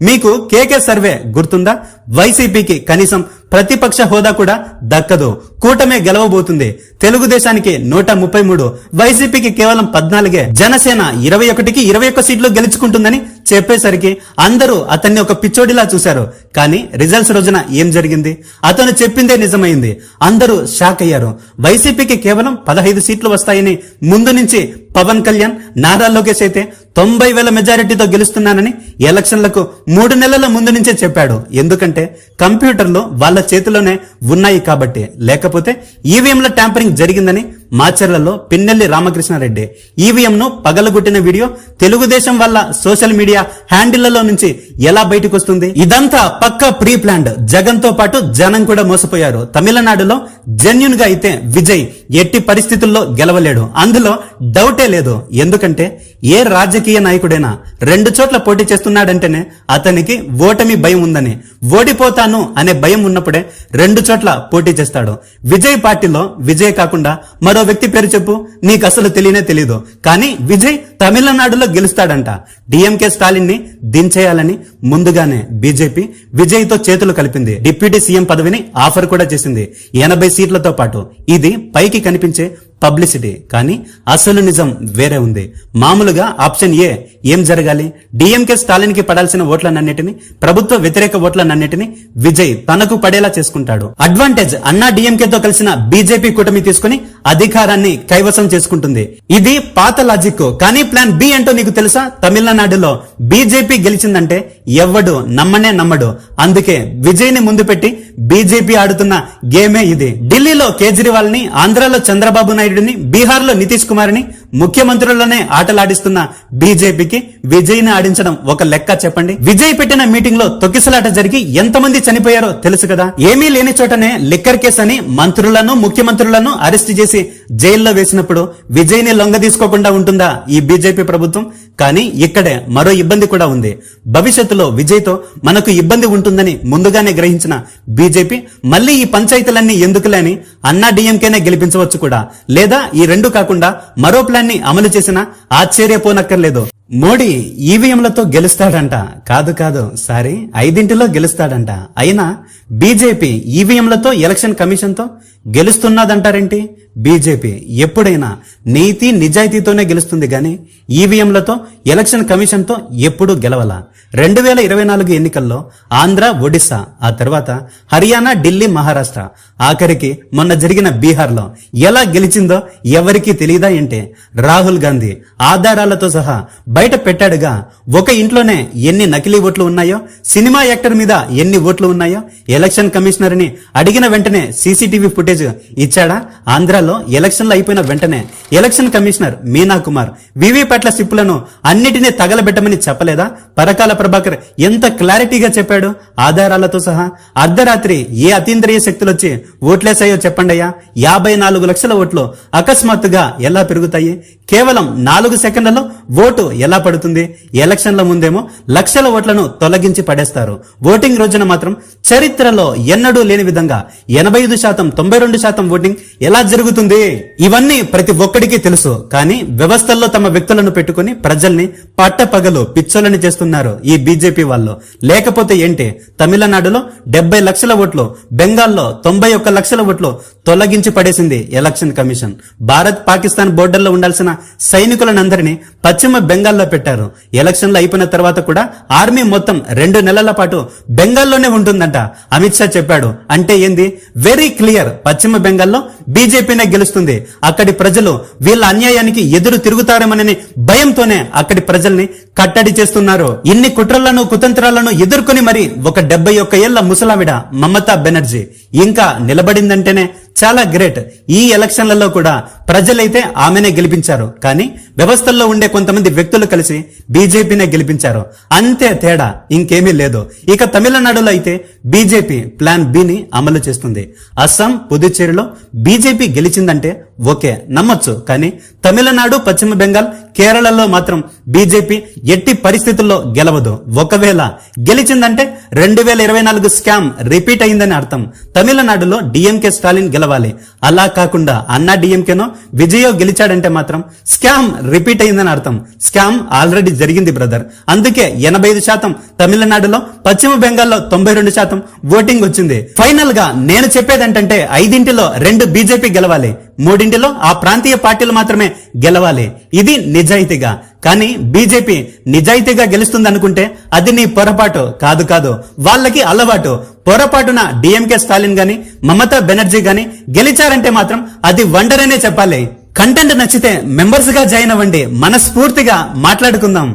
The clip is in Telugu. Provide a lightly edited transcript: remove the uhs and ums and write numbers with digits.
మీకు కేకే సర్వే గుర్తుందా? వైసీపీకి కనీసం ప్రతిపక్ష హోదా కూడా దక్కదు, కూటమే గెలవబోతుంది, తెలుగుదేశానికి 133, వైసీపీకి కేవలం 14, జనసేన 21కి 21 సీట్లు గెలుచుకుంటుందని చెప్పేసరికి అందరూ అతన్ని ఒక పిచ్చోడిలా చూశారు. కానీ రిజల్ట్స్ రోజున ఏం జరిగింది? అతను చెప్పిందే నిజమైంది. అందరూ షాక్ అయ్యారు. వైసీపీకి కేవలం 15 సీట్లు వస్తాయని ముందు నుంచి పవన్ కళ్యాణ్, నారా లోకేష్ అయితే 90,000 మెజారిటీతో గెలుస్తున్నానని ఎలక్షన్లకు 3 నెలల ముందు నుంచే చెప్పాడు. ఎందుకంటే కంప్యూటర్లు వాళ్ళ చేతిలోనే ఉన్నాయి కాబట్టి. లేకపోతే ఈవీఎంల ట్యాంపరింగ్ జరిగిందని మాచర్లలో పిన్నెల్లి రామకృష్ణారెడ్డి ఈవీఎంను పగలగొట్టిన వీడియో తెలుగుదేశం వల్ల సోషల్ మీడియా హ్యాండిళ్లలో నుంచి ఎలా బయటకు వస్తుంది? ఇదంతా పక్కా ప్రీ ప్లాన్డ్. జగన్ తో పాటు జనం కూడా మోసపోయారు. తమిళనాడులో జెన్యూన్ గా అయితే విజయ్ ఎట్టి పరిస్థితుల్లో గెలవలేడు, అందులో డౌటే లేదు. ఎందుకంటే ఏ రాజకీయ నాయకుడైనా 2 చోట్ల పోటీ చేస్తున్నాడంటేనే అతనికి ఓటమి భయం ఉందని, ఓడిపోతాను అనే భయం ఉన్నప్పుడే 2 చోట్ల పోటీ చేస్తాడు. విజయ్ పార్టీలో విజయ్ కాకుండా మరో వ్యక్తి పేరు చెప్పు, నీకు అసలు తెలియనే తెలీదు. కానీ విజయ్ తమిళనాడులో గెలుస్తాడంట. డిఎంకే స్టాలిన్ ని దించేయాలని ముందుగానే బీజేపీ విజయ్ తో చేతులు కలిపింది. డిప్యూటీ సీఎం పదవిని ఆఫర్ కూడా చేసింది 80 సీట్లతో పాటు. ఇది పైకి కనిపించే పబ్లిసిటీ, కానీ అసలు నిజం వేరే ఉంది. మామూలుగా ఆప్షన్ ఏ ఏం జరగాలి? డిఎంకే స్టాలిన్ కి పడాల్సిన ఓట్లనన్నిటిని, ప్రభుత్వ వ్యతిరేక ఓట్లనన్నిటిని విజయ్ తనకు పడేలా చేసుకుంటాడు. అడ్వాంటేజ్ అన్నా డిఎంకేతో కలిసిన బీజేపీ కూటమి తీసుకుని అధికారాన్ని కైవసం చేసుకుంటుంది. ఇది పాత లాజిక్. కానీ ప్లాన్ బి ఏంటో నీకు తెలుసా? తమిళనాడులో బీజేపీ గెలిచిందంటే ఎవ్వడు నమ్మడు. అందుకే విజయ్ ని ముందు పెట్టి బీజేపీ ఆడుతున్న గేమే ఇది. ఢిల్లీలో కేజ్రీవాల్ ని, ఆంధ్రాలో చంద్రబాబు నాయుడుని, బీహార్ లో నితీష్ కుమార్ ని ముఖ్యమంత్రులనే ఆటలాడిస్తున్న బీజేపీకి విజయ్ ని ఆడించడం ఒక లెక్క చెప్పండి. విజయ్ పెట్టిన మీటింగ్ లో తొక్కిసలాట జరిగి ఎంతమంది చనిపోయారో తెలుసు కదా? ఏమీ లేని చోటనే లిక్కర్ కేసు అని మంత్రులను, ముఖ్యమంత్రులను అరెస్ట్ చేసి జైల్లో వేసినప్పుడు విజయ్ ని లొంగ తీసుకోకుండా ఉంటుందా ఈ బీజేపీ ప్రభుత్వం? కానీ ఇక్కడే మరో ఇబ్బంది కూడా ఉంది. భవిష్యత్తులో విజయ్ తో మనకు ఇబ్బంది ఉంటుందని ముందుగానే గ్రహించిన బీజేపీ మళ్ళీ ఈ పంచాయతీలన్నీ ఎందుకులేని అన్నా డిఎంకేనే గెలిపించవచ్చు కూడా. లేదా ఈ 2 కాకుండా మరో ప్లాన్ ని అమలు చేసినా ఆశ్చర్యపోనక్కర్లేదు. మోడీ ఈవీఎంలతో గెలుస్తాడంట. కాదు సారీ, 5 గెలుస్తాడంట. అయినా బీజేపీ ఈవీఎంలతో, ఎలక్షన్ కమిషన్ తో గెలుస్తున్నదంటారేంటి? బీజేపీ ఎప్పుడైనా నీతి నిజాయితీతోనే గెలుస్తుంది గాని ఈవీఎంలతో, ఎలక్షన్ కమిషన్ తో ఎప్పుడూ గెలవలా. 2024 ఎన్నికల్లో ఆంధ్ర, ఒడిశా, ఆ తర్వాత హర్యానా, ఢిల్లీ, మహారాష్ట్ర, ఆఖరికి మొన్న జరిగిన బీహార్ లో ఎలా గెలిచిందో ఎవరికీ తెలియదా ఏంటి? రాహుల్ గాంధీ ఆధారాలతో సహా బయట పెట్టాడుగా. ఒక ఇంట్లోనే ఎన్ని నకిలీ ఓట్లు ఉన్నాయో, సినిమా యాక్టర్ మీద ఎన్ని ఓట్లు ఉన్నాయో ఎలక్షన్ కమిషనర్ ని అడిగిన వెంటనే సీసీటీవీ ఫుటేజ్ ఇచ్చాడా? ఆంధ్రాలో ఎలక్షన్లు అయిపోయిన వెంటనే ఎలక్షన్ కమిషనర్ మీనా కుమార్ వీవీప్యాట్ల సిప్పులను అన్నిటినీ తగలబెట్టమని చెప్పలేదా? పరకాల ప్రభాకర్ ఎంత క్లారిటీగా చెప్పాడు ఆధారాలతో సహా. అర్ధరాత్రి ఏ అతీంద్రియ శక్తులొచ్చి ఓట్లేసాయో చెప్పండయ్యా. 54 లక్షల ఓట్లు అకస్మాత్తుగా ఎలా పెరుగుతాయి? కేవలం 4 సెకండ్లలో ఓటు ఎలా పడుతుంది? ఎలక్షన్ల ముందేమో లక్షల ఓట్లను తొలగించి పడేస్తారు. ఓటింగ్ రోజున మాత్రం చరిత్రలో ఎన్నడూ లేని విధంగా 85%, 92% ఓటింగ్ ఎలా జరుగుతుంది? ఇవన్నీ ప్రతి ఒక్కడికి తెలుసు. కానీ వ్యవస్థల్లో తమ వ్యక్తులను పెట్టుకుని ప్రజల్ని పట్టపగలు పిచ్చోలని చేస్తున్నారు ఈ బీజేపీ వాళ్ళు. లేకపోతే ఏంటి? తమిళనాడులో 70 లక్షల ఓట్లు, బెంగాల్లో 91 లక్షల ఓట్లు తొలగించి పడేసింది ఎలక్షన్ కమిషన్. భారత్ పాకిస్తాన్ బోర్డర్లో ఉండాల్సిన సైనికులనందరినీ పశ్చిమ బెంగాల్లో పెట్టారు. ఎలక్షన్లు అయిపోయిన తర్వాత కూడా ఆర్మీ మొత్తం 2 నెలల పాటు బెంగాల్లోనే ఉంటుందంట అమిత్ షా చెప్పాడు. అంటే ఏంది? వెరీ క్లియర్, పశ్చిమ బెంగాల్లో బీజేపీనే గెలుస్తుంది. అక్కడి ప్రజలు వీళ్ళ అన్యాయానికి ఎదురు తిరుగుతారేమోనని భయంతోనే అక్కడి ప్రజల్ని కట్టడి చేస్తున్నారు. ఇన్ని కుట్రలను, కుతంత్రాలను ఎదుర్కొని మరి ఒక 71 ఏళ్ల ముసలావిడ మమతా బెనర్జీ ఇంకా నిలబడిందంటేనే చాలా గ్రేట్. ఈ ఎలక్షన్లలో కూడా ప్రజలైతే ఆమెనే గెలిపించారు. కానీ వ్యవస్థల్లో ఉండే కొంతమంది వ్యక్తులు కలిసి బీజేపీనే గెలిపించారు. అంతే తేడా, ఇంకేమీ లేదు. ఇక తమిళనాడులో అయితే బీజేపీ ప్లాన్ బి ని అమలు చేస్తుంది. అస్సాం, పుదుచ్చేరిలో బీజేపీ గెలిచిందంటే ఓకే నమ్మొచ్చు, కానీ తమిళనాడు, పశ్చిమ బెంగాల్, కేరళలో మాత్రం బీజేపీ ఎట్టి పరిస్థితుల్లో గెలవదు. ఒకవేళ గెలిచిందంటే 2024 స్కామ్ రిపీట్ అయిందని అర్థం. తమిళనాడులో డిఎంకే స్టాలిన్ గెలవాలి. అలా కాకుండా అన్నా డిఎంకేనో విజయో గెలిచాడంటే మాత్రం స్కామ్ రిపీట్ అయిందని అర్థం. స్కామ్ ఆల్రెడీ జరిగింది బ్రదర్. అందుకే 85% తమిళనాడులో, పశ్చిమ బెంగాల్లో 92% ఓటింగ్ వచ్చింది. ఫైనల్ గా నేను చెప్పేది ఏంటంటే 5 2 బీజేపీ గెలవాలి, 3 ఆ ప్రాంతీయ పార్టీలు మాత్రమే గెలవాలి. ఇది నిజాయితీగా. కానీ బీజేపీ నిజాయితీగా గెలుస్తుంది అనుకుంటే అది నీ పొరపాటు. కాదు, వాళ్ళకి అలవాటు. పొరపాటున డిఎంకే స్టాలిన్ గాని, మమతా బెనర్జీ గాని గెలిచారంటే మాత్రం అది వండర్ అనే చెప్పాలి. కంటెంట్ నచ్చితే మెంబర్స్ గా జాయిన్ అవ్వండి. మనస్ఫూర్తిగా మాట్లాడుకుందాం.